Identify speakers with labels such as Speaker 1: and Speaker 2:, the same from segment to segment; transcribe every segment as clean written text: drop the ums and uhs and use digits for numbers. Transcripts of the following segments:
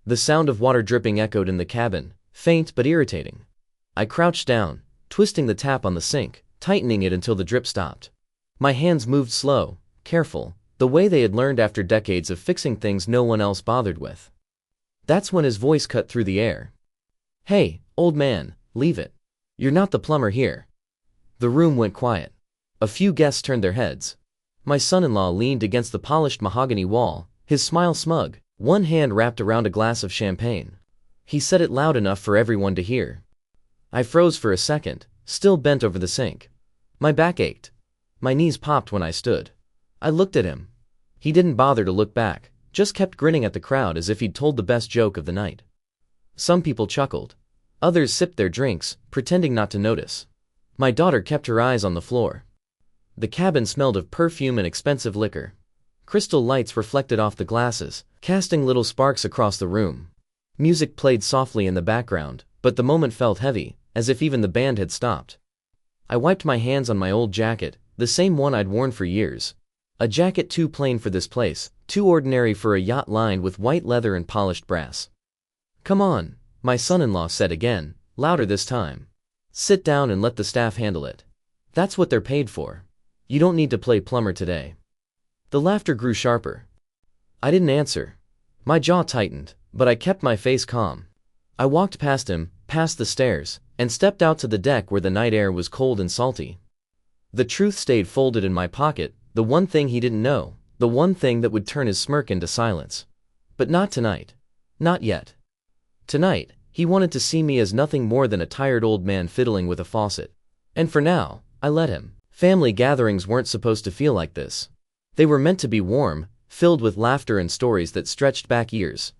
Speaker 1: The sound of water dripping echoed in the cabin, faint but irritating. I crouched down, twisting the tap on the sink, tightening it until the drip stopped. My hands moved slow, careful, the way they had learned after decades of fixing things no one else bothered with. That's when his voice cut through the air. "Hey, old man, leave it. You're not the plumber here." The room went quiet. A few guests turned their heads. My son-in-law leaned against the polished mahogany wall, his smile smug, one hand wrapped around a glass of champagne. He said it loud enough for everyone to hear. I froze for a second, still bent over the sink. My back ached. My knees popped when I stood. I looked at him. He didn't bother to look back, just kept grinning at the crowd as if he'd told the best joke of the night. Some people chuckled. Others sipped their drinks, pretending not to notice. My daughter kept her eyes on the floor. The cabin smelled of perfume and expensive liquor. Crystal lights reflected off the glasses, casting little sparks across the room. Music played softly in the background, but the moment felt heavy, as if even the band had stopped. I wiped my hands on my old jacket, the same one I'd worn for years. A jacket too plain for this place, too ordinary for a yacht lined with white leather and polished brass. "Come on," my son-in-law said again, louder this time. "Sit down and let the staff handle it. That's what they're paid for. You don't need to play plumber today." The laughter grew sharper. I didn't answer. My jaw tightened, but I kept my face calm. I walked past him, past the stairs, and stepped out to the deck where the night air was cold and salty. The truth stayed folded in my pocket, the one thing he didn't know, the one thing that would turn his smirk into silence. But not tonight. Not yet. Tonight, he wanted to see me as nothing more than a tired old man fiddling with a faucet. And for now, I let him. Family gatherings weren't supposed to feel like this. They were meant to be warm, filled with laughter and stories that stretched back years.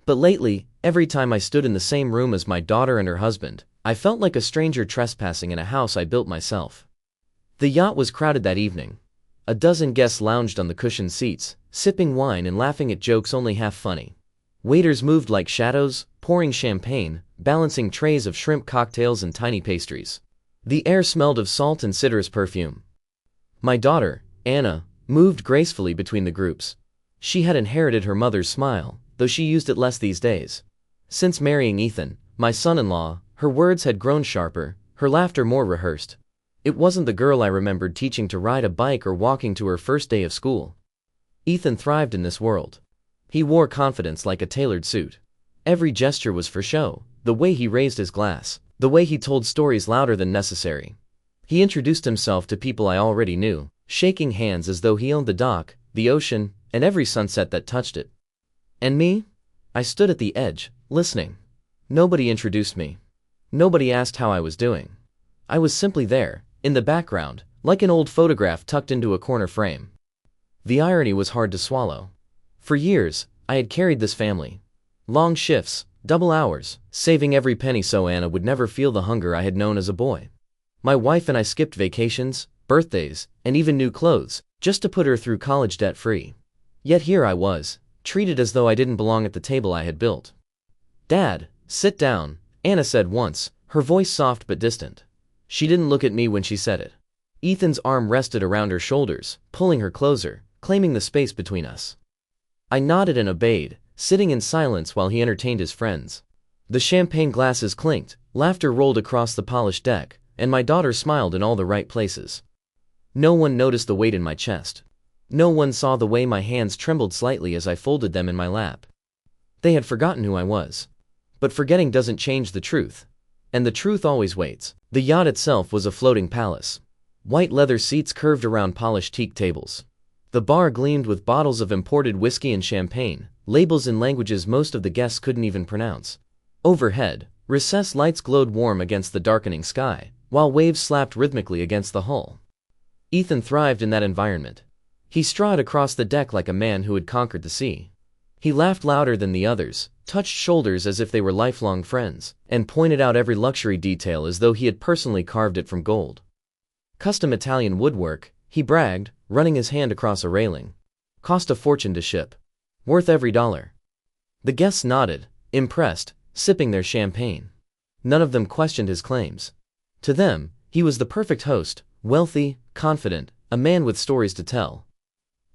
Speaker 1: But lately, every time I stood in the same room as my daughter and her husband, I felt like a stranger trespassing in a house I built myself. The yacht was crowded that evening. A dozen guests lounged on the cushioned seats, sipping wine and laughing at jokes only half funny. Waiters moved like shadows, pouring champagne, balancing trays of shrimp cocktails and tiny pastries. The air smelled of salt and citrus perfume. My daughter, Anna, moved gracefully between the groups. She had inherited her mother's smile, though she used it less these days. Since marrying Ethan, my son-in-law, her words had grown sharper, her laughter more rehearsed. It wasn't the girl I remembered teaching to ride a bike or walking to her first day of school. Ethan thrived in this world. He wore confidence like a tailored suit. Every gesture was for show, the way he raised his glass, the way he told stories louder than necessary. He introduced himself to people I already knew, shaking hands as though he owned the dock, the ocean, and every sunset that touched it. And me? I stood at the edge, listening. Nobody introduced me. Nobody asked how I was doing. I was simply there, in the background, like an old photograph tucked into a corner frame. The irony was hard to swallow. For years, I had carried this family. Long shifts, double hours, saving every penny so Anna would never feel the hunger I had known as a boy. My wife and I skipped vacations, birthdays, and even new clothes, just to put her through college debt-free. Yet here I was, treated as though I didn't belong at the table I had built. "Dad, sit down," Anna said once, her voice soft but distant. She didn't look at me when she said it. Ethan's arm rested around her shoulders, pulling her closer, claiming the space between us. I nodded and obeyed, sitting in silence while he entertained his friends. The champagne glasses clinked, laughter rolled across the polished deck, and my daughter smiled in all the right places. No one noticed the weight in my chest. No one saw the way my hands trembled slightly as I folded them in my lap. They had forgotten who I was. But forgetting doesn't change the truth. And the truth always waits. The yacht itself was a floating palace. White leather seats curved around polished teak tables. The bar gleamed with bottles of imported whiskey and champagne, labels in languages most of the guests couldn't even pronounce. Overhead, recessed lights glowed warm against the darkening sky, while waves slapped rhythmically against the hull. Ethan thrived in that environment. He strode across the deck like a man who had conquered the sea. He laughed louder than the others, touched shoulders as if they were lifelong friends, and pointed out every luxury detail as though he had personally carved it from gold. Custom Italian woodwork, he bragged, running his hand across a railing. Cost a fortune to ship. Worth every dollar. The guests nodded, impressed, sipping their champagne. None of them questioned his claims. To them, he was the perfect host, wealthy, confident, a man with stories to tell.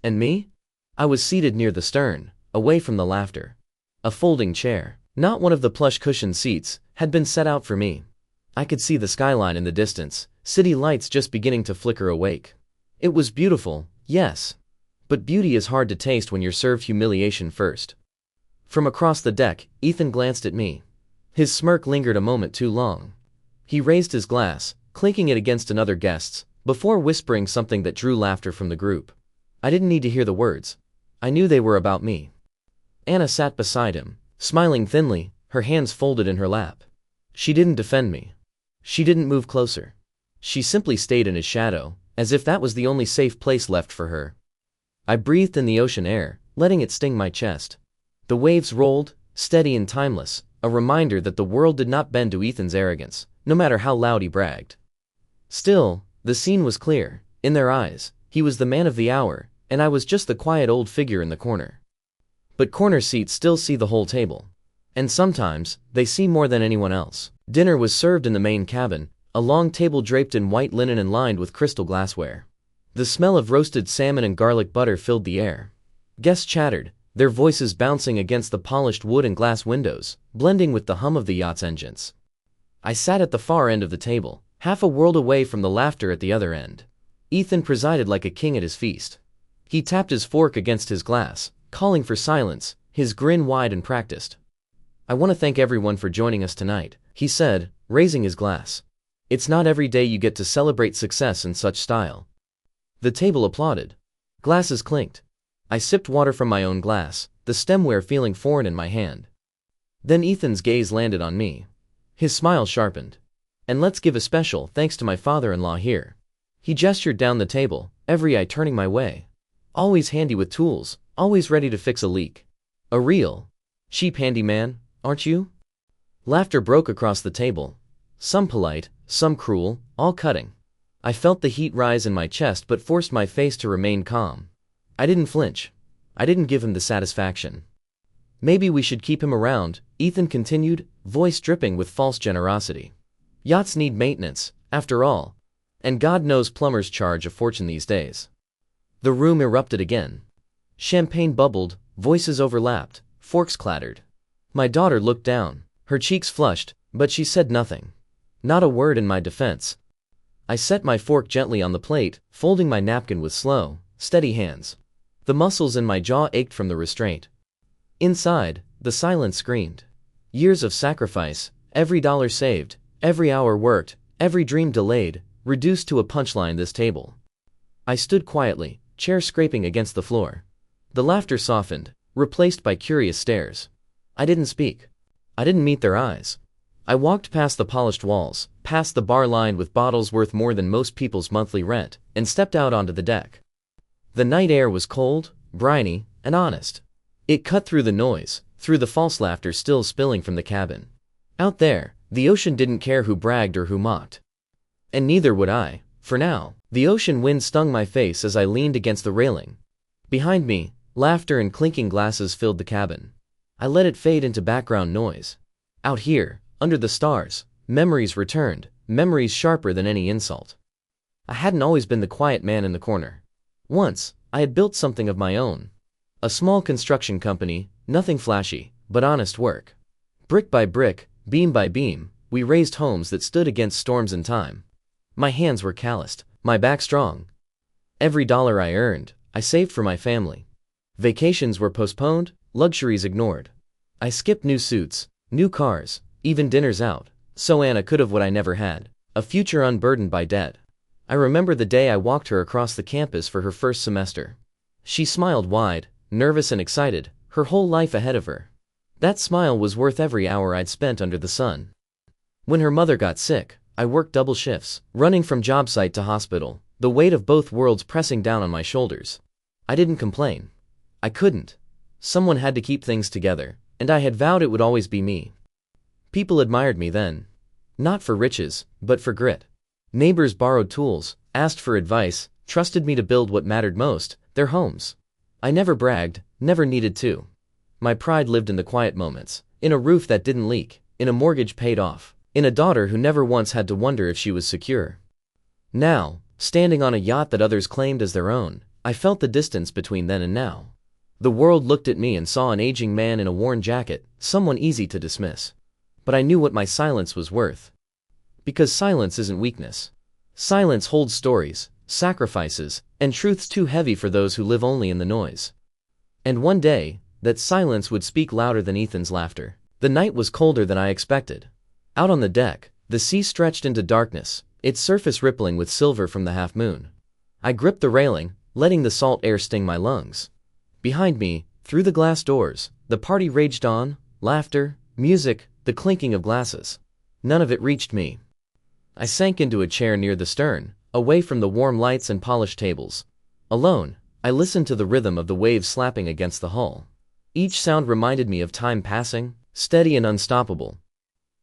Speaker 1: And me? I was seated near the stern, away from the laughter. A folding chair, not one of the plush cushioned seats, had been set out for me. I could see the skyline in the distance, city lights just beginning to flicker awake. It was beautiful, yes. But beauty is hard to taste when you're served humiliation first. From across the deck, Ethan glanced at me. His smirk lingered a moment too long. He raised his glass, clinking it against another guest's, before whispering something that drew laughter from the group. I didn't need to hear the words. I knew they were about me. Anna sat beside him, smiling thinly, her hands folded in her lap. She didn't defend me. She didn't move closer. She simply stayed in his shadow, as if that was the only safe place left for her. I breathed in the ocean air, letting it sting my chest. The waves rolled, steady and timeless, a reminder that the world did not bend to Ethan's arrogance, no matter how loud he bragged. Still, the scene was clear. In their eyes, he was the man of the hour, and I was just the quiet old figure in the corner. But corner seats still see the whole table. And sometimes, they see more than anyone else. Dinner was served in the main cabin, a long table draped in white linen and lined with crystal glassware. The smell of roasted salmon and garlic butter filled the air. Guests chattered, their voices bouncing against the polished wood and glass windows, blending with the hum of the yacht's engines. I sat at the far end of the table, half a world away from the laughter at the other end. Ethan presided like a king at his feast. He tapped his fork against his glass, calling for silence, his grin wide and practiced. "I want to thank everyone for joining us tonight," he said, raising his glass. "It's not every day you get to celebrate success in such style." The table applauded. Glasses clinked. I sipped water from my own glass, the stemware feeling foreign in my hand. Then Ethan's gaze landed on me. His smile sharpened. "And let's give a special thanks to my father-in-law here." He gestured down the table, every eye turning my way. Always handy with tools, always ready to fix a leak. A real, cheap handyman, aren't you? Laughter broke across the table. Some polite, some cruel, all cutting. I felt the heat rise in my chest but forced my face to remain calm. I didn't flinch. I didn't give him the satisfaction. "Maybe we should keep him around," Ethan continued, voice dripping with false generosity. "Yachts need maintenance, after all. And God knows plumbers charge a fortune these days." The room erupted again. Champagne bubbled, voices overlapped, forks clattered. My daughter looked down, her cheeks flushed, but she said nothing. Not a word in my defense. I set my fork gently on the plate, folding my napkin with slow, steady hands. The muscles in my jaw ached from the restraint. Inside, the silence screamed. Years of sacrifice, every dollar saved, every hour worked, every dream delayed, reduced to a punchline this table. I stood quietly, chair scraping against the floor. The laughter softened, replaced by curious stares. I didn't speak. I didn't meet their eyes. I walked past the polished walls, past the bar lined with bottles worth more than most people's monthly rent, and stepped out onto the deck. The night air was cold, briny, and honest. It cut through the noise, through the false laughter still spilling from the cabin. Out there, the ocean didn't care who bragged or who mocked. And neither would I, for now. The ocean wind stung my face as I leaned against the railing. Behind me, laughter and clinking glasses filled the cabin. I let it fade into background noise. Out here, under the stars, memories returned, memories sharper than any insult. I hadn't always been the quiet man in the corner. Once, I had built something of my own. A small construction company, nothing flashy, but honest work. Brick by brick, beam by beam, we raised homes that stood against storms and time. My hands were calloused, my back strong. Every dollar I earned, I saved for my family. Vacations were postponed, luxuries ignored. I skipped new suits, new cars, even dinners out, so Anna could have what I never had, a future unburdened by debt. I remember the day I walked her across the campus for her first semester. She smiled wide, nervous and excited, her whole life ahead of her. That smile was worth every hour I'd spent under the sun. When her mother got sick, I worked double shifts, running from job site to hospital, the weight of both worlds pressing down on my shoulders. I didn't complain. I couldn't. Someone had to keep things together, and I had vowed it would always be me. People admired me then. Not for riches, but for grit. Neighbors borrowed tools, asked for advice, trusted me to build what mattered most, their homes. I never bragged, never needed to. My pride lived in the quiet moments, in a roof that didn't leak, in a mortgage paid off, in a daughter who never once had to wonder if she was secure. Now, standing on a yacht that others claimed as their own, I felt the distance between then and now. The world looked at me and saw an aging man in a worn jacket, someone easy to dismiss. But I knew what my silence was worth. Because silence isn't weakness. Silence holds stories, sacrifices, and truths too heavy for those who live only in the noise. And one day, that silence would speak louder than Ethan's laughter. The night was colder than I expected. Out on the deck, the sea stretched into darkness, its surface rippling with silver from the half-moon. I gripped the railing, letting the salt air sting my lungs. Behind me, through the glass doors, the party raged on, laughter, music, the clinking of glasses. None of it reached me. I sank into a chair near the stern, away from the warm lights and polished tables. Alone, I listened to the rhythm of the waves slapping against the hull. Each sound reminded me of time passing, steady and unstoppable.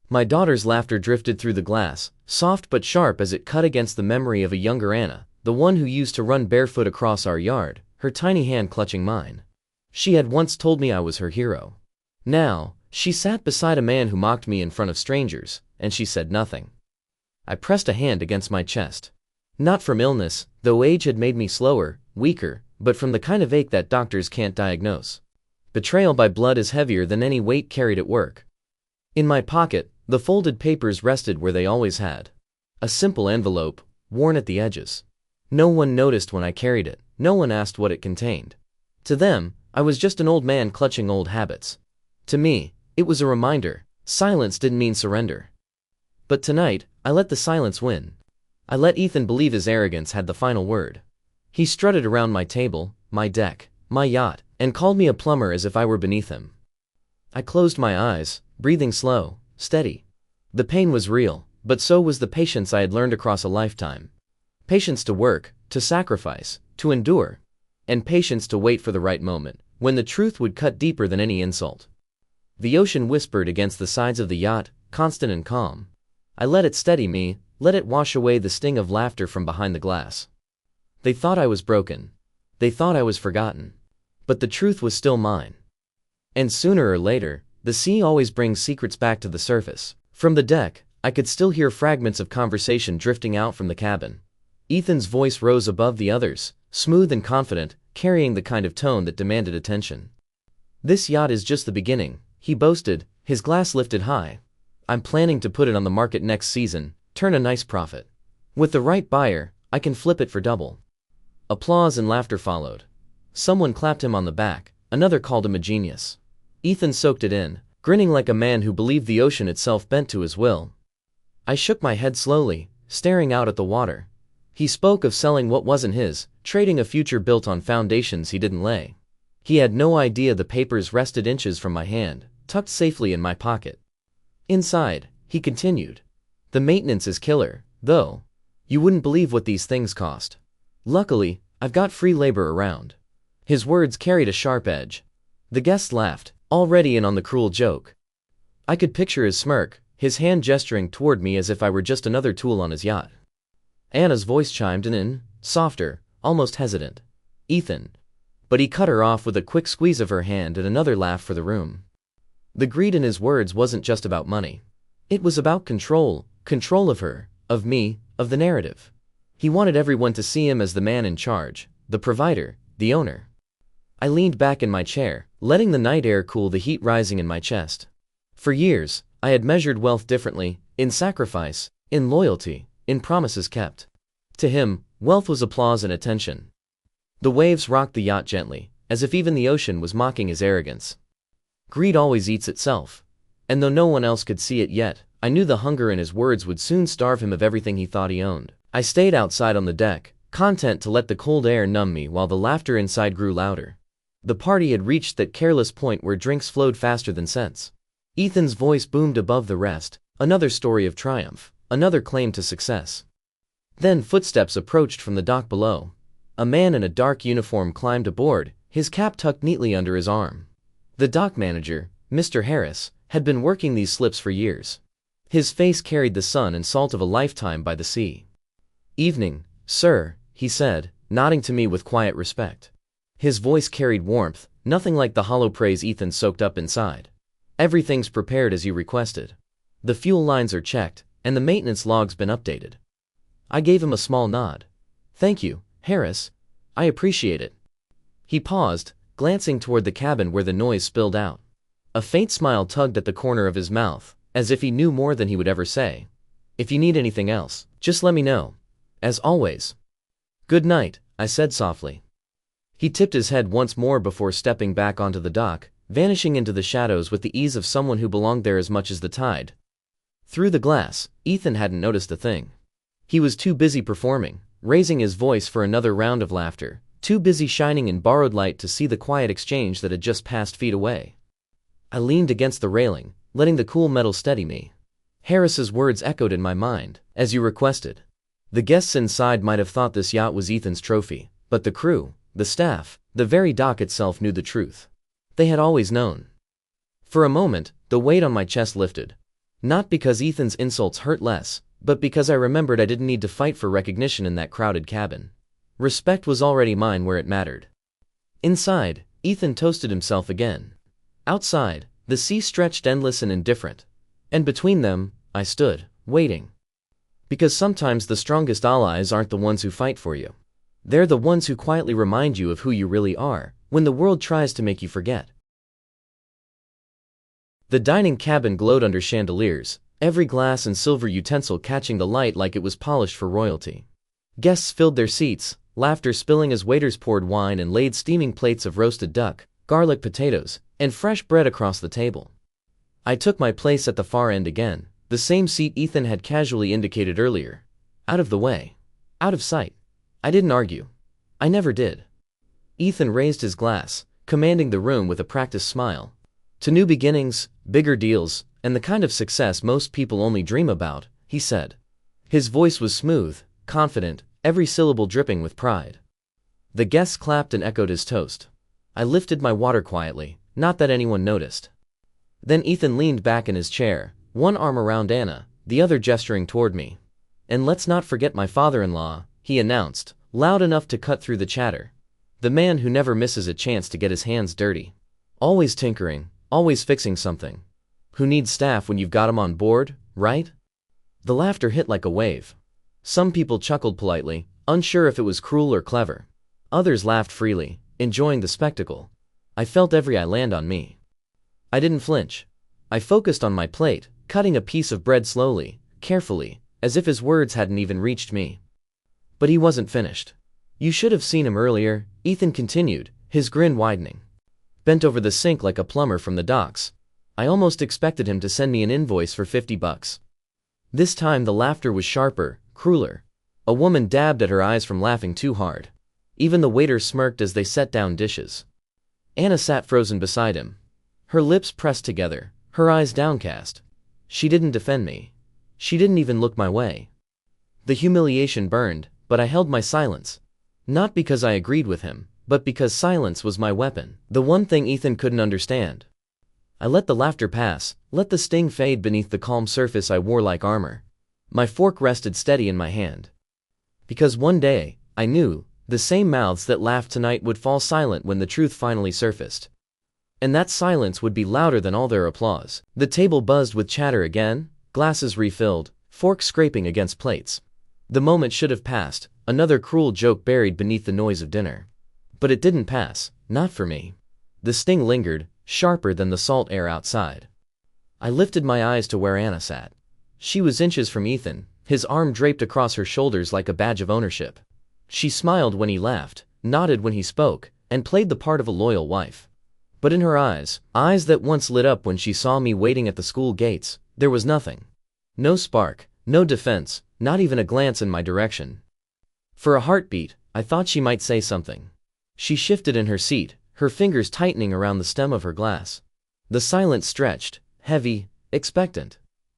Speaker 1: My daughter's laughter drifted through the glass, soft but sharp as it cut against the memory of a younger Anna, the one who used to run barefoot across our yard, her tiny hand clutching mine. She had once told me I was her hero. Now, she sat beside a man who mocked me in front of strangers, and she said nothing. I pressed a hand against my chest. Not from illness, though age had made me slower, weaker, but from the kind of ache that doctors can't diagnose. Betrayal by blood is heavier than any weight carried at work. In my pocket, the folded papers rested where they always had. A simple envelope, worn at the edges. No one noticed when I carried it, no one asked what it contained. To them, I was just an old man clutching old habits. To me, it was a reminder, silence didn't mean surrender. But tonight, I let the silence win. I let Ethan believe his arrogance had the final word. He strutted around my table, my deck, my yacht, and called me a plumber as if I were beneath him. I closed my eyes, breathing slow, steady. The pain was real, but so was the patience I had learned across a lifetime. Patience to work, to sacrifice, to endure. And patience to wait for the right moment, when the truth would cut deeper than any insult. The ocean whispered against the sides of the yacht, constant and calm. I let it steady me, let it wash away the sting of laughter from behind the glass. They thought I was broken. They thought I was forgotten. But the truth was still mine. And sooner or later, the sea always brings secrets back to the surface. From the deck, I could still hear fragments of conversation drifting out from the cabin. Ethan's voice rose above the others, smooth and confident, carrying the kind of tone that demanded attention. "This yacht is just the beginning," he boasted, his glass lifted high. "I'm planning to put it on the market next season, turn a nice profit. With the right buyer, I can flip it for double." Applause and laughter followed. Someone clapped him on the back, another called him a genius. Ethan soaked it in, grinning like a man who believed the ocean itself bent to his will. I shook my head slowly, staring out at the water. He spoke of selling what wasn't his, trading a future built on foundations he didn't lay. He had no idea the papers rested inches from my hand, tucked safely in my pocket. "Inside," he continued. "The maintenance is killer, though. You wouldn't believe what these things cost. Luckily, I've got free labor around." His words carried a sharp edge. The guests laughed, already in on the cruel joke. I could picture his smirk, his hand gesturing toward me as if I were just another tool on his yacht. Anna's voice chimed in, softer, almost hesitant. "Ethan." But he cut her off with a quick squeeze of her hand and another laugh for the room. The greed in his words wasn't just about money. It was about control of her, of me, of the narrative. He wanted everyone to see him as the man in charge, the provider, the owner. I leaned back in my chair, letting the night air cool the heat rising in my chest. For years, I had measured wealth differently, in sacrifice, in loyalty, in promises kept. To him, wealth was applause and attention. The waves rocked the yacht gently, as if even the ocean was mocking his arrogance. Greed always eats itself. And though no one else could see it yet, I knew the hunger in his words would soon starve him of everything he thought he owned. I stayed outside on the deck, content to let the cold air numb me while the laughter inside grew louder. The party had reached that careless point where drinks flowed faster than sense. Ethan's voice boomed above the rest, another story of triumph, another claim to success. Then footsteps approached from the dock below. A man in a dark uniform climbed aboard, his cap tucked neatly under his arm. The dock manager, Mr. Harris, had been working these slips for years. His face carried the sun and salt of a lifetime by the sea. "Evening, sir," he said, nodding to me with quiet respect. His voice carried warmth, nothing like the hollow praise Ethan soaked up inside. "Everything's prepared as you requested. The fuel lines are checked, and the maintenance log's been updated." I gave him a small nod. "Thank you, Harris. I appreciate it." He paused, glancing toward the cabin where the noise spilled out. A faint smile tugged at the corner of his mouth, as if he knew more than he would ever say. "If you need anything else, just let me know. As always." "Good night," I said softly. He tipped his head once more before stepping back onto the dock, vanishing into the shadows with the ease of someone who belonged there as much as the tide. Through the glass, Ethan hadn't noticed a thing. He was too busy performing, raising his voice for another round of laughter, too busy shining in borrowed light to see the quiet exchange that had just passed feet away. I leaned against the railing, letting the cool metal steady me. Harris's words echoed in my mind, "As you requested." The guests inside might have thought this yacht was Ethan's trophy, but the crew, the staff, the very dock itself knew the truth. They had always known. For a moment, the weight on my chest lifted. Not because Ethan's insults hurt less, but because I remembered I didn't need to fight for recognition in that crowded cabin. Respect was already mine where it mattered. Inside, Ethan toasted himself again. Outside, the sea stretched endless and indifferent. And between them, I stood, waiting. Because sometimes the strongest allies aren't the ones who fight for you. They're the ones who quietly remind you of who you really are, when the world tries to make you forget. The dining cabin glowed under chandeliers, every glass and silver utensil catching the light like it was polished for royalty. Guests filled their seats, laughter spilling as waiters poured wine and laid steaming plates of roasted duck, garlic potatoes, and fresh bread across the table. I took my place at the far end again, the same seat Ethan had casually indicated earlier. Out of the way. Out of sight. I didn't argue. I never did. Ethan raised his glass, commanding the room with a practiced smile. "To new beginnings, bigger deals, and the kind of success most people only dream about," he said. His voice was smooth, confident, every syllable dripping with pride. The guests clapped and echoed his toast. I lifted my water quietly, not that anyone noticed. Then Ethan leaned back in his chair, one arm around Anna, the other gesturing toward me. "And let's not forget my father-in-law," he announced, loud enough to cut through the chatter. "The man who never misses a chance to get his hands dirty. Always tinkering, always fixing something. Who needs staff when you've got 'em on board, right?" The laughter hit like a wave. Some people chuckled politely, unsure if it was cruel or clever. Others laughed freely, enjoying the spectacle. I felt every eye land on me. I didn't flinch. I focused on my plate, cutting a piece of bread slowly, carefully, as if his words hadn't even reached me. But he wasn't finished. "You should have seen him earlier," Ethan continued, his grin widening. "Bent over the sink like a plumber from the docks. I almost expected him to send me an invoice for $50. This time the laughter was sharper, crueler. A woman dabbed at her eyes from laughing too hard. Even the waiters smirked as they set down dishes. Anna sat frozen beside him. Her lips pressed together, her eyes downcast. She didn't defend me. She didn't even look my way. The humiliation burned, but I held my silence. Not because I agreed with him, but because silence was my weapon, the one thing Ethan couldn't understand. I let the laughter pass, let the sting fade beneath the calm surface I wore like armor. My fork rested steady in my hand. Because one day, I knew, the same mouths that laughed tonight would fall silent when the truth finally surfaced. And that silence would be louder than all their applause. The table buzzed with chatter again, glasses refilled, forks scraping against plates. The moment should have passed, another cruel joke buried beneath the noise of dinner. But it didn't pass, not for me. The sting lingered, sharper than the salt air outside. I lifted my eyes to where Anna sat. She was inches from Ethan, his arm draped across her shoulders like a badge of ownership. She smiled when he laughed, nodded when he spoke, and played the part of a loyal wife. But in her eyes, eyes that once lit up when she saw me waiting at the school gates, there was nothing. No spark, no defense, not even a glance in my direction. For a heartbeat, I thought she might say something. She shifted in her seat, her fingers tightening around the stem of her glass. The silence stretched, heavy, expectant.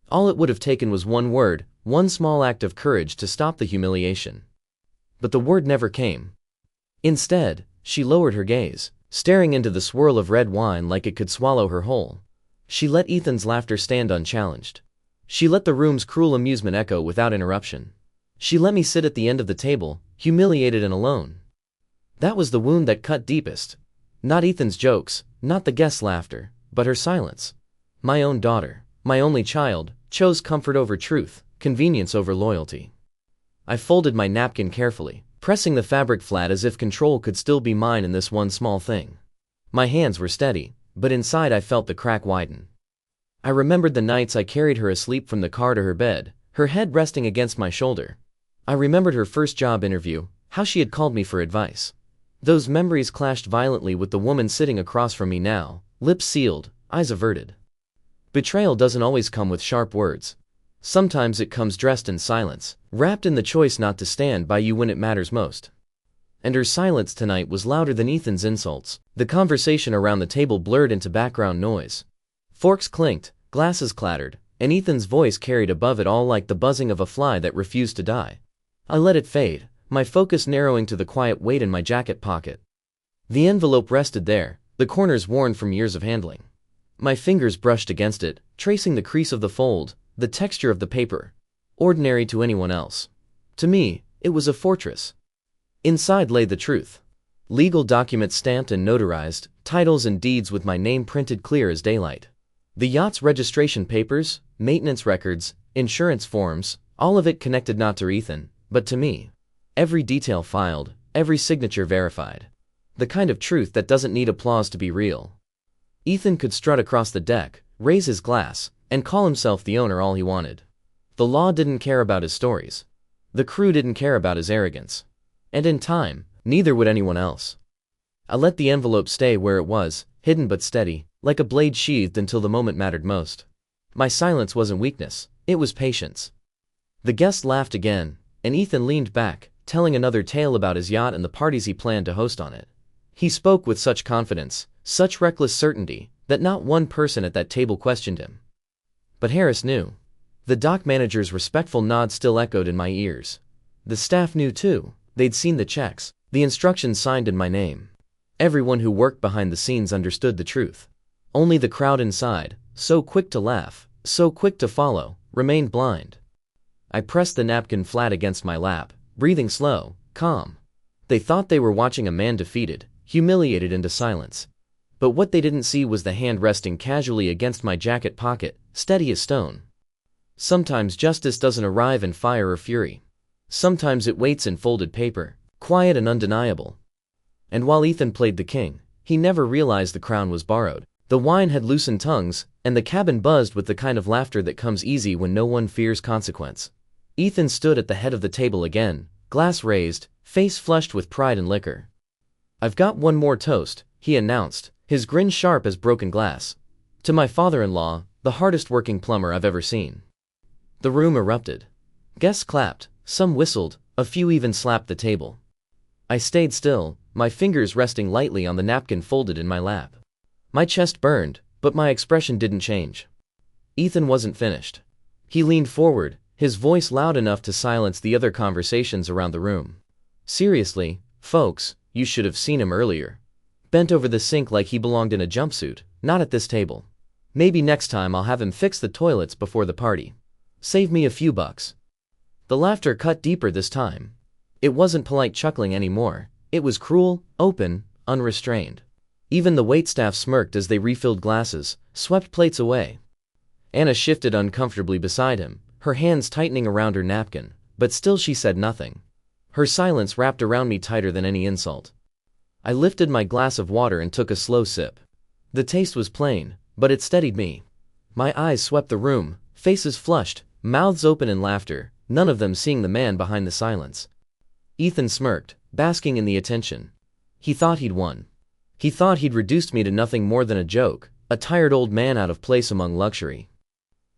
Speaker 1: All it would have taken was one word, one small act of courage to stop the humiliation. But the word never came. Instead, she lowered her gaze, staring into the swirl of red wine like it could swallow her whole. She let Ethan's laughter stand unchallenged. She let the room's cruel amusement echo without interruption. She let me sit at the end of the table, humiliated and alone. That was the wound that cut deepest. Not Ethan's jokes, not the guests' laughter, but her silence. My own daughter, my only child, chose comfort over truth, convenience over loyalty. I folded my napkin carefully, pressing the fabric flat as if control could still be mine in this one small thing. My hands were steady, but inside I felt the crack widen. I remembered the nights I carried her asleep from the car to her bed, her head resting against my shoulder. I remembered her first job interview, how she had called me for advice. Those memories clashed violently with the woman sitting across from me now, lips sealed, eyes averted. Betrayal doesn't always come with sharp words. Sometimes it comes dressed in silence, wrapped in the choice not to stand by you when it matters most. And her silence tonight was louder than Ethan's insults. The conversation around the table blurred into background noise. Forks clinked, glasses clattered, and Ethan's voice carried above it all like the buzzing of a fly that refused to die. I let it fade, my focus narrowing to the quiet weight in my jacket pocket. The envelope rested there, the corners worn from years of handling. My fingers brushed against it, tracing the crease of the fold, the texture of the paper. Ordinary to anyone else. To me, it was a fortress. Inside lay the truth. Legal documents stamped and notarized, titles and deeds with my name printed clear as daylight. The yacht's registration papers, maintenance records, insurance forms, all of it connected not to Ethan, but to me. Every detail filed, every signature verified. The kind of truth that doesn't need applause to be real. Ethan could strut across the deck, raise his glass, and call himself the owner all he wanted. The law didn't care about his stories. The crew didn't care about his arrogance. And in time, neither would anyone else. I let the envelope stay where it was, hidden but steady, like a blade sheathed until the moment mattered most. My silence wasn't weakness, it was patience. The guest laughed again, and Ethan leaned back, telling another tale about his yacht and the parties he planned to host on it. He spoke with such confidence, such reckless certainty, that not one person at that table questioned him. But Harris knew. The dock manager's respectful nod still echoed in my ears. The staff knew too. They'd seen the checks, the instructions signed in my name. Everyone who worked behind the scenes understood the truth. Only the crowd inside, so quick to laugh, so quick to follow, remained blind. I pressed the napkin flat against my lap, breathing slow, calm. They thought they were watching a man defeated, humiliated into silence. But what they didn't see was the hand resting casually against my jacket pocket, steady as stone. Sometimes justice doesn't arrive in fire or fury. Sometimes it waits in folded paper, quiet and undeniable. And while Ethan played the king, he never realized the crown was borrowed. The wine had loosened tongues, and the cabin buzzed with the kind of laughter that comes easy when no one fears consequence. Ethan stood at the head of the table again, glass raised, face flushed with pride and liquor. "I've got one more toast," he announced, his grin sharp as broken glass. "To my father-in-law, the hardest working plumber I've ever seen." The room erupted. Guests clapped, some whistled, a few even slapped the table. I stayed still, my fingers resting lightly on the napkin folded in my lap. My chest burned, but my expression didn't change. Ethan wasn't finished. He leaned forward, his voice loud enough to silence the other conversations around the room. "Seriously, folks, you should have seen him earlier. Bent over the sink like he belonged in a jumpsuit, not at this table. Maybe next time I'll have him fix the toilets before the party. Save me a few bucks." The laughter cut deeper this time. It wasn't polite chuckling anymore. It was cruel, open, unrestrained. Even the waitstaff smirked as they refilled glasses, swept plates away. Anna shifted uncomfortably beside him, her hands tightening around her napkin, but still she said nothing. Her silence wrapped around me tighter than any insult. I lifted my glass of water and took a slow sip. The taste was plain, but it steadied me. My eyes swept the room, faces flushed, mouths open in laughter, none of them seeing the man behind the silence. Ethan smirked, basking in the attention. He thought he'd won. He thought he'd reduced me to nothing more than a joke, a tired old man out of place among luxury.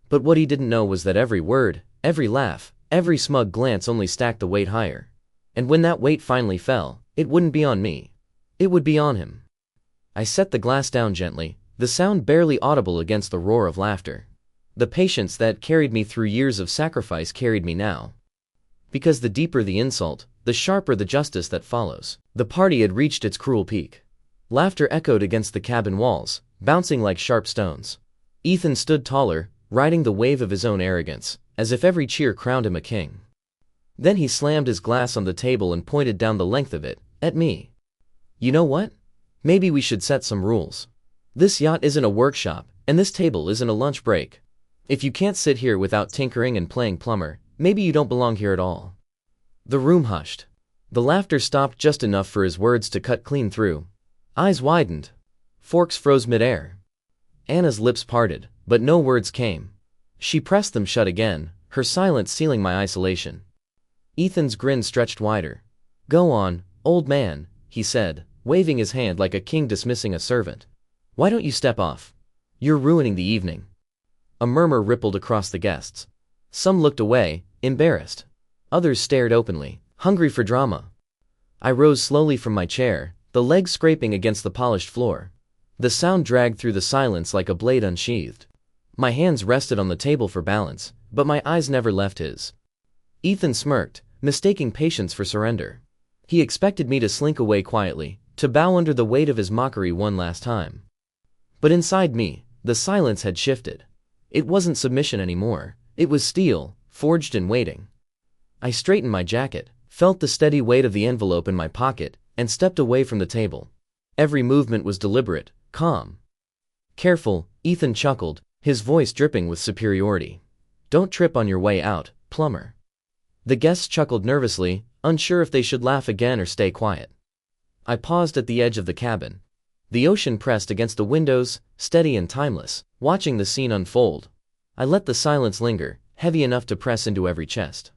Speaker 1: But what he didn't know was that every word, every laugh, every smug glance only stacked the weight higher. And when that weight finally fell, it wouldn't be on me. It would be on him. I set the glass down gently, the sound barely audible against the roar of laughter. The patience that carried me through years of sacrifice carried me now. Because the deeper the insult, the sharper the justice that follows. The party had reached its cruel peak. Laughter echoed against the cabin walls, bouncing like sharp stones. Ethan stood taller, riding the wave of his own arrogance, as if every cheer crowned him a king. Then he slammed his glass on the table and pointed down the length of it, at me. "You know what? Maybe we should set some rules. This yacht isn't a workshop, and this table isn't a lunch break. If you can't sit here without tinkering and playing plumber, maybe you don't belong here at all." The room hushed. The laughter stopped just enough for his words to cut clean through. Eyes widened. Forks froze midair. Anna's lips parted, but no words came. She pressed them shut again, her silence sealing my isolation. Ethan's grin stretched wider. "Go on, old man," he said, waving his hand like a king dismissing a servant. "Why don't you step off? You're ruining the evening." A murmur rippled across the guests. Some looked away, embarrassed. Others stared openly, hungry for drama. I rose slowly from my chair, the legs scraping against the polished floor. The sound dragged through the silence like a blade unsheathed. My hands rested on the table for balance, but my eyes never left his. Ethan smirked, mistaking patience for surrender. He expected me to slink away quietly, to bow under the weight of his mockery one last time. But inside me, the silence had shifted. It wasn't submission anymore, it was steel, forged in waiting. I straightened my jacket, felt the steady weight of the envelope in my pocket, and stepped away from the table. Every movement was deliberate, calm. "Careful," Ethan chuckled, his voice dripping with superiority. "Don't trip on your way out, Plumber." The guests chuckled nervously, unsure if they should laugh again or stay quiet. I paused at the edge of the cabin. The ocean pressed against the windows, steady and timeless, watching the scene unfold. I let the silence linger, heavy enough to press into every chest.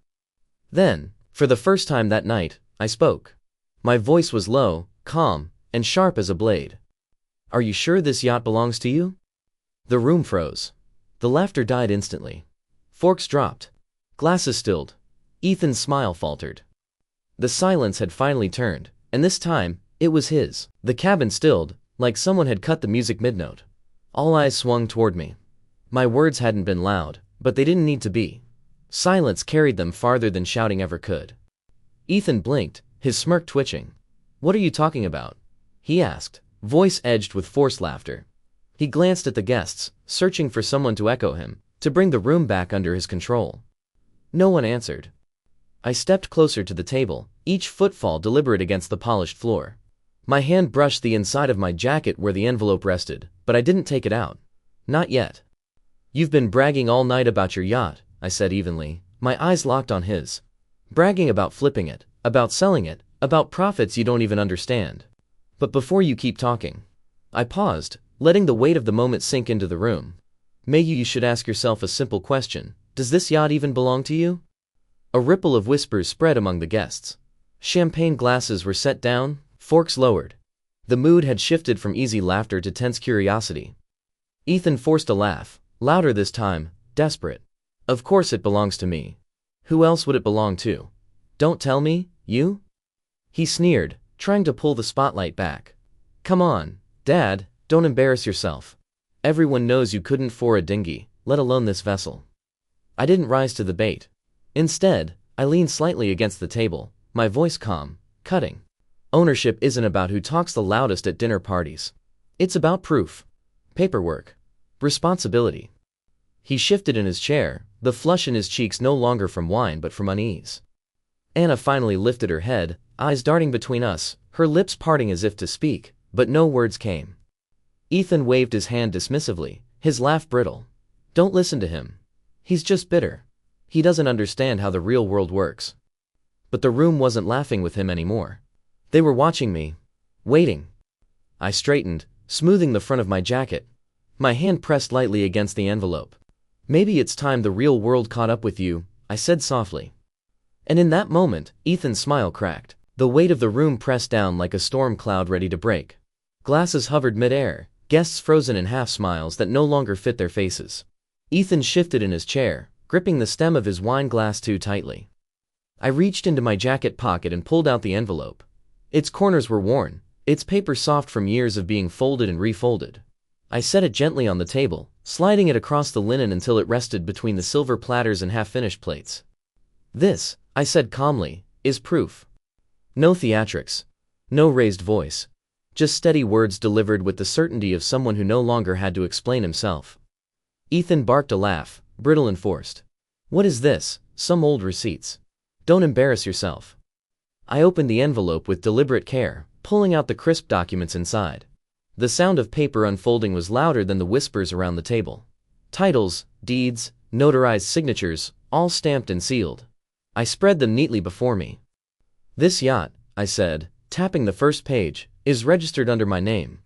Speaker 1: Then, for the first time that night, I spoke. My voice was low, calm, and sharp as a blade. "Are you sure this yacht belongs to you?" The room froze. The laughter died instantly. Forks dropped. Glasses stilled. Ethan's smile faltered. The silence had finally turned, and this time, it was his. The cabin stilled, like someone had cut the music mid-note. All eyes swung toward me. My words hadn't been loud, but they didn't need to be. Silence carried them farther than shouting ever could. Ethan blinked, his smirk twitching. "What are you talking about?" he asked, voice edged with forced laughter. He glanced at the guests, searching for someone to echo him, to bring the room back under his control. No one answered. I stepped closer to the table, each footfall deliberate against the polished floor. My hand brushed the inside of my jacket where the envelope rested, but I didn't take it out. Not yet. "You've been bragging all night about your yacht," I said evenly, my eyes locked on his. "Bragging about flipping it, about selling it, about profits you don't even understand. But before you keep talking." I paused, letting the weight of the moment sink into the room. "Maybe you should ask yourself a simple question. Does this yacht even belong to you?" A ripple of whispers spread among the guests. Champagne glasses were set down, forks lowered. The mood had shifted from easy laughter to tense curiosity. Ethan forced a laugh, louder this time, desperate. "Of course it belongs to me. Who else would it belong to? Don't tell me, you?" He sneered, trying to pull the spotlight back. "Come on, Dad, don't embarrass yourself. Everyone knows you couldn't for a dinghy, let alone this vessel." I didn't rise to the bait. Instead, I leaned slightly against the table, my voice calm, cutting. Ownership isn't about who talks the loudest at dinner parties. It's about proof. Paperwork. Responsibility. He shifted in his chair, the flush in his cheeks no longer from wine but from unease. Anna finally lifted her head, eyes darting between us, her lips parting as if to speak, but no words came. Ethan waved his hand dismissively, his laugh brittle. "Don't listen to him. He's just bitter. He doesn't understand how the real world works." But the room wasn't laughing with him anymore. They were watching me. Waiting. I straightened, smoothing the front of my jacket. My hand pressed lightly against the envelope. "Maybe it's time the real world caught up with you," I said softly. And in that moment, Ethan's smile cracked. The weight of the room pressed down like a storm cloud ready to break. Glasses hovered mid-air, guests frozen in half-smiles that no longer fit their faces. Ethan shifted in his chair, gripping the stem of his wine glass too tightly. I reached into my jacket pocket and pulled out the envelope. Its corners were worn, its paper soft from years of being folded and refolded. I set it gently on the table, sliding it across the linen until it rested between the silver platters and half-finished plates. "This," I said calmly, "is proof." No theatrics. No raised voice. Just steady words delivered with the certainty of someone who no longer had to explain himself. Ethan barked a laugh, brittle and forced. "What is this? Some old receipts? Don't embarrass yourself." I opened the envelope with deliberate care, pulling out the crisp documents inside. The sound of paper unfolding was louder than the whispers around the table. Titles, deeds, notarized signatures, all stamped and sealed. I spread them neatly before me. "This yacht," I said, tapping the first page, "is registered under my name.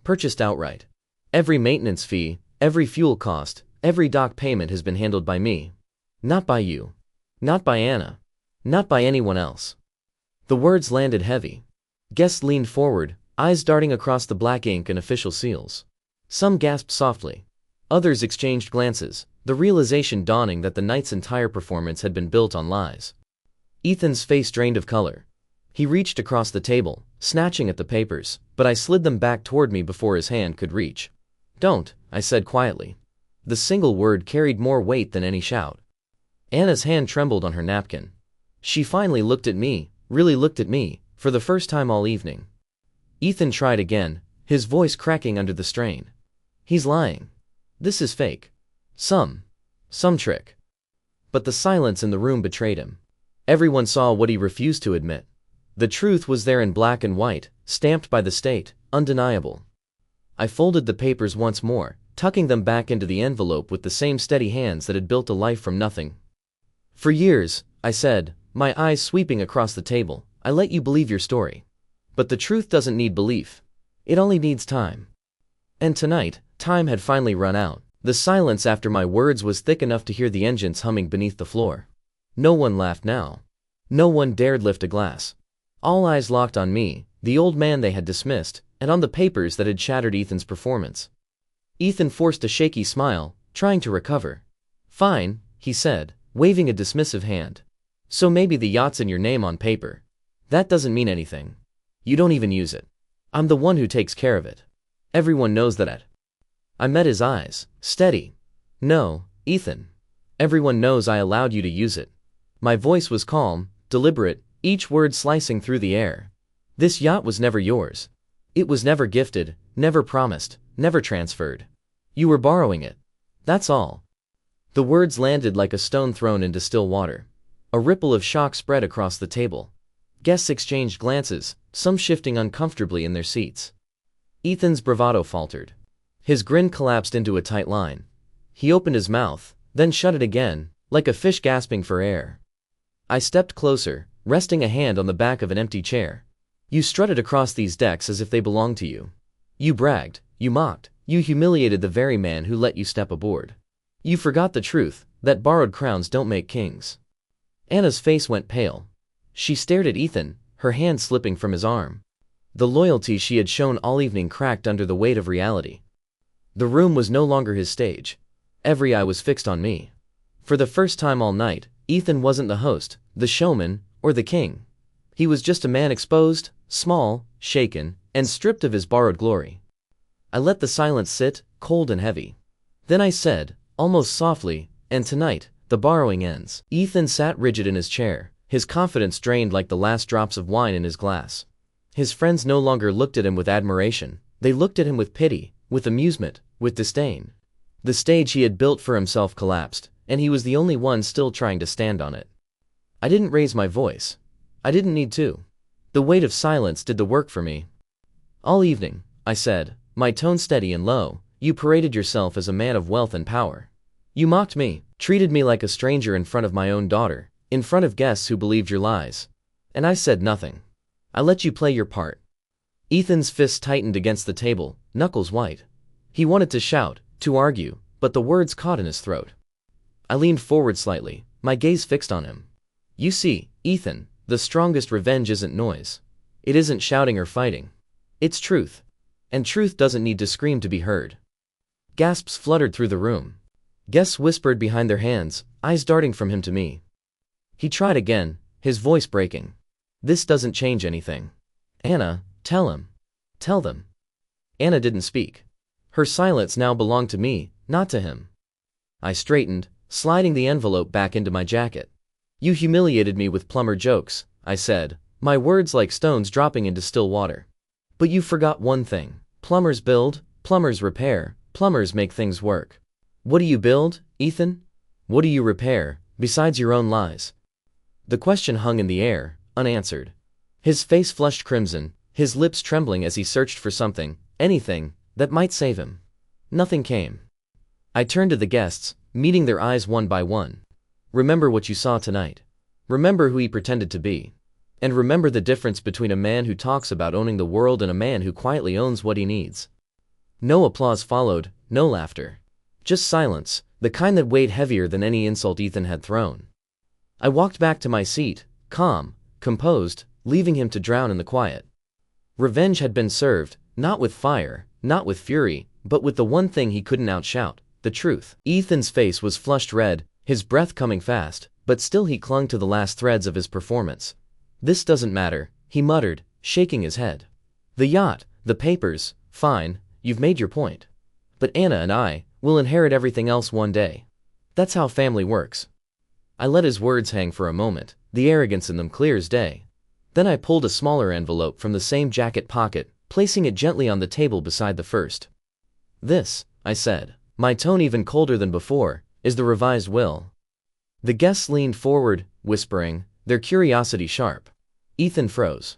Speaker 1: purchased outright. Every maintenance fee, every fuel cost, every dock payment has been handled by me. Not by you. Not by Anna. Not by anyone else. The words landed heavy. Guests leaned forward, eyes darting across the black ink and official seals. Some gasped softly. Others exchanged glances, the realization dawning that the night's entire performance had been built on lies. Ethan's face drained of color. He reached across the table, snatching at the papers, but I slid them back toward me before his hand could reach. "Don't," I said quietly. The single word carried more weight than any shout. Anna's hand trembled on her napkin. She finally looked at me, really looked at me, for the first time all evening. Ethan tried again, his voice cracking under the strain. "He's lying. This is fake. Some trick." But the silence in the room betrayed him. Everyone saw what he refused to admit. The truth was there in black and white, stamped by the state, undeniable. I folded the papers once more, tucking them back into the envelope with the same steady hands that had built a life from nothing. "For years," I said, my eyes sweeping across the table, "I let you believe your story. But the truth doesn't need belief. It only needs time." And tonight, time had finally run out. The silence after my words was thick enough to hear the engines humming beneath the floor. No one laughed now. No one dared lift a glass. All eyes locked on me, the old man they had dismissed, and on the papers that had shattered Ethan's performance. Ethan forced a shaky smile, trying to recover. "Fine," he said, waving a dismissive hand. "So maybe the yacht's in your name on paper. That doesn't mean anything. You don't even use it. I'm the one who takes care of it. Everyone knows that." I met his eyes, steady. "No, Ethan. Everyone knows I allowed you to use it." My voice was calm, deliberate, each word slicing through the air. "This yacht was never yours. It was never gifted, never promised, never transferred. You were borrowing it. That's all." The words landed like a stone thrown into still water. A ripple of shock spread across the table. Guests exchanged glances, some shifting uncomfortably in their seats. Ethan's bravado faltered. His grin collapsed into a tight line. He opened his mouth, then shut it again, like a fish gasping for air. I stepped closer, resting a hand on the back of an empty chair. "You strutted across these decks as if they belonged to you. You bragged, you mocked, you humiliated the very man who let you step aboard. You forgot the truth, that borrowed crowns don't make kings." Anna's face went pale. She stared at Ethan, her hand slipping from his arm. The loyalty she had shown all evening cracked under the weight of reality. The room was no longer his stage. Every eye was fixed on me. For the first time all night, Ethan wasn't the host, the showman, or the king. He was just a man exposed, small, shaken, and stripped of his borrowed glory. I let the silence sit, cold and heavy. Then I said, almost softly, "And tonight, the borrowing ends." Ethan sat rigid in his chair, his confidence drained like the last drops of wine in his glass. His friends no longer looked at him with admiration, they looked at him with pity, with amusement, with disdain. The stage he had built for himself collapsed, and he was the only one still trying to stand on it. I didn't raise my voice. I didn't need to. The weight of silence did the work for me. "All evening," I said, my tone steady and low, "you paraded yourself as a man of wealth and power. You mocked me, treated me like a stranger in front of my own daughter, in front of guests who believed your lies. And I said nothing. I let you play your part." Ethan's fists tightened against the table, knuckles white. He wanted to shout, to argue, but the words caught in his throat. I leaned forward slightly, my gaze fixed on him. "You see, Ethan, the strongest revenge isn't noise. It isn't shouting or fighting. It's truth. And truth doesn't need to scream to be heard." Gasps fluttered through the room. Guests whispered behind their hands, eyes darting from him to me. He tried again, his voice breaking. "This doesn't change anything. Anna, tell him. Tell them." Anna didn't speak. Her silence now belonged to me, not to him. I straightened, sliding the envelope back into my jacket. "You humiliated me with Plumber jokes," I said, my words like stones dropping into still water. "But you forgot one thing. Plumbers build, plumbers repair, plumbers make things work. What do you build, Ethan? What do you repair, besides your own lies?" The question hung in the air, unanswered. His face flushed crimson, his lips trembling as he searched for something, anything, that might save him. Nothing came. I turned to the guests, meeting their eyes one by one. "Remember what you saw tonight. Remember who he pretended to be. And remember the difference between a man who talks about owning the world and a man who quietly owns what he needs." No applause followed, no laughter. Just silence, the kind that weighed heavier than any insult Ethan had thrown. I walked back to my seat, calm, composed, leaving him to drown in the quiet. Revenge had been served, not with fire, not with fury, but with the one thing he couldn't outshout, the truth. Ethan's face was flushed red, his breath coming fast, but still he clung to the last threads of his performance. "This doesn't matter," he muttered, shaking his head. "The yacht, the papers, fine, you've made your point. But Anna and I will inherit everything else one day. That's how family works." I let his words hang for a moment, the arrogance in them clear as day. Then I pulled a smaller envelope from the same jacket pocket, placing it gently on the table beside the first. "This," I said, my tone even colder than before, "is the revised will." The guests leaned forward, whispering, their curiosity sharp. Ethan froze.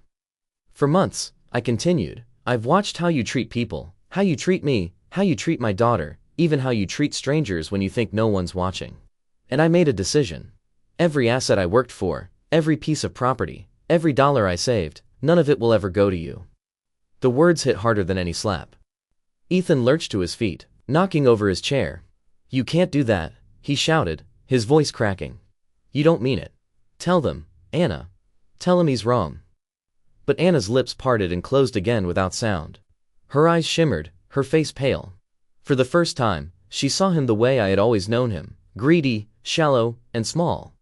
Speaker 1: "For months," I continued, "I've watched how you treat people, how you treat me, how you treat my daughter, even how you treat strangers when you think no one's watching. And I made a decision. Every asset I worked for, every piece of property, every dollar I saved, none of it will ever go to you." The words hit harder than any slap. Ethan lurched to his feet, knocking over his chair. "You can't do that," he shouted, his voice cracking. "You don't mean it. Tell them, Anna. Tell him he's wrong." But Anna's lips parted and closed again without sound. Her eyes shimmered, her face pale. For the first time, she saw him the way I had always known him, greedy, shallow, and small.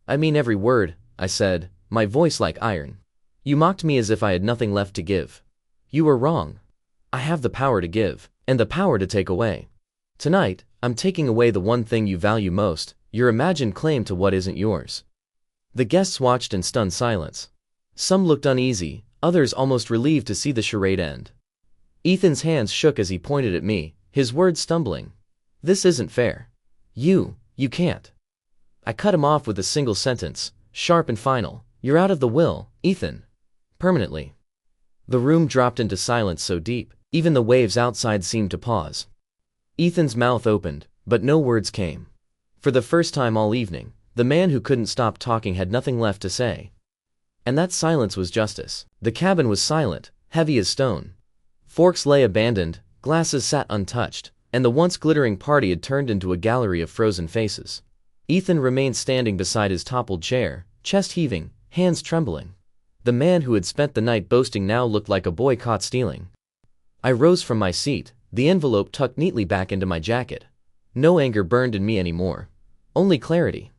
Speaker 1: "I mean every word," I said, my voice like iron. "You mocked me as if I had nothing left to give. You were wrong. I have the power to give, and the power to take away. Tonight, I'm taking away the one thing you value most, your imagined claim to what isn't yours." The guests watched in stunned silence. Some looked uneasy, others almost relieved to see the charade end. Ethan's hands shook as he pointed at me, his words stumbling. "This isn't fair. You can't." I cut him off with a single sentence, sharp and final. "You're out of the will, Ethan. Permanently." The room dropped into silence so deep, even the waves outside seemed to pause. Ethan's mouth opened, but no words came. For the first time all evening, the man who couldn't stop talking had nothing left to say. And that silence was justice. The cabin was silent, heavy as stone. Forks lay abandoned, glasses sat untouched, and the once glittering party had turned into a gallery of frozen faces. Ethan remained standing beside his toppled chair, chest heaving, hands trembling. The man who had spent the night boasting now looked like a boy caught stealing. I rose from my seat, the envelope tucked neatly back into my jacket. No anger burned in me anymore. Only clarity.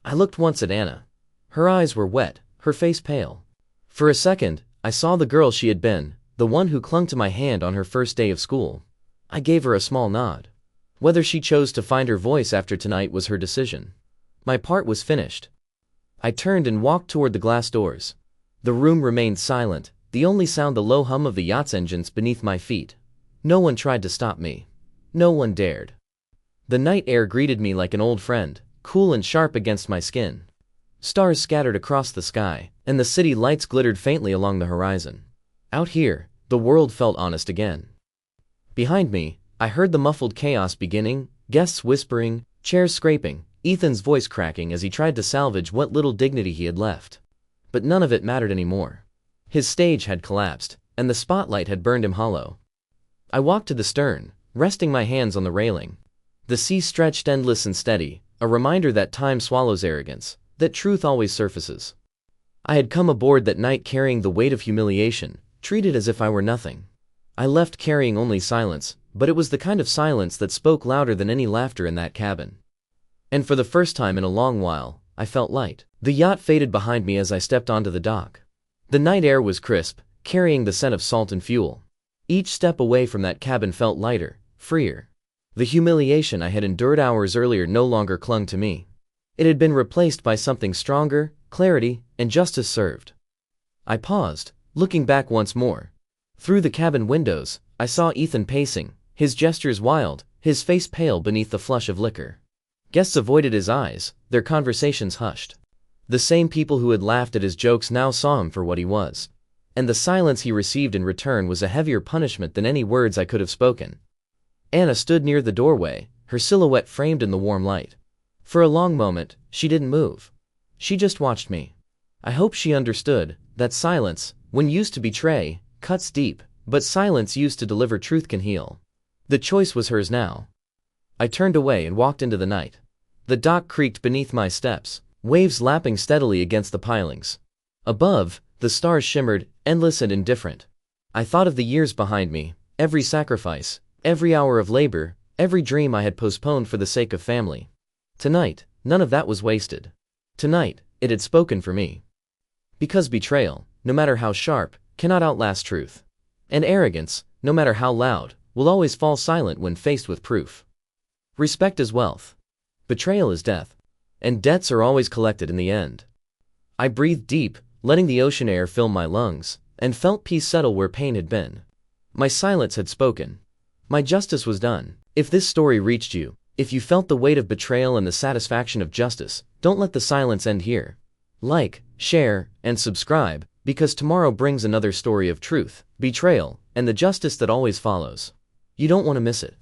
Speaker 1: I looked once at Anna. Her eyes were wet, her face pale. For a second, I saw the girl she had been, the one who clung to my hand on her first day of school. I gave her a small nod. Whether she chose to find her voice after tonight was her decision. My part was finished. I turned and walked toward the glass doors. The room remained silent, the only sound the low hum of the yacht's engines beneath my feet. No one tried to stop me. No one dared. The night air greeted me like an old friend, cool and sharp against my skin. Stars scattered across the sky, and the city lights glittered faintly along the horizon. Out here, the world felt honest again. Behind me, I heard the muffled chaos beginning, guests whispering, chairs scraping, Ethan's voice cracking as he tried to salvage what little dignity he had left. But none of it mattered anymore. His stage had collapsed, and the spotlight had burned him hollow. I walked to the stern, resting my hands on the railing. The sea stretched endless and steady, a reminder that time swallows arrogance, that truth always surfaces. I had come aboard that night carrying the weight of humiliation, treated as if I were nothing. I left carrying only silence, but it was the kind of silence that spoke louder than any laughter in that cabin. And for the first time in a long while, I felt light. The yacht faded behind me as I stepped onto the dock. The night air was crisp, carrying the scent of salt and fuel. Each step away from that cabin felt lighter, freer. The humiliation I had endured hours earlier no longer clung to me. It had been replaced by something stronger, clarity, and justice served. I paused, looking back once more. Through the cabin windows, I saw Ethan pacing, his gestures wild, his face pale beneath the flush of liquor. Guests avoided his eyes, their conversations hushed. The same people who had laughed at his jokes now saw him for what he was. And the silence he received in return was a heavier punishment than any words I could have spoken. Anna stood near the doorway, her silhouette framed in the warm light. For a long moment, she didn't move. She just watched me. I hope she understood that silence, when used to betray, cuts deep, but silence used to deliver truth can heal. The choice was hers now. I turned away and walked into the night. The dock creaked beneath my steps, waves lapping steadily against the pilings. Above, the stars shimmered, endless and indifferent. I thought of the years behind me, every sacrifice, every hour of labor, every dream I had postponed for the sake of family. Tonight, none of that was wasted. Tonight, it had spoken for me. Because betrayal, no matter how sharp, cannot outlast truth. And arrogance, no matter how loud, will always fall silent when faced with proof. Respect is wealth. Betrayal is death. And debts are always collected in the end. I breathed deep, letting the ocean air fill my lungs, and felt peace settle where pain had been. My silence had spoken. My justice was done. If this story reached you, if you felt the weight of betrayal and the satisfaction of justice, don't let the silence end here. Like, share, and subscribe, because tomorrow brings another story of truth, betrayal, and the justice that always follows. You don't want to miss it.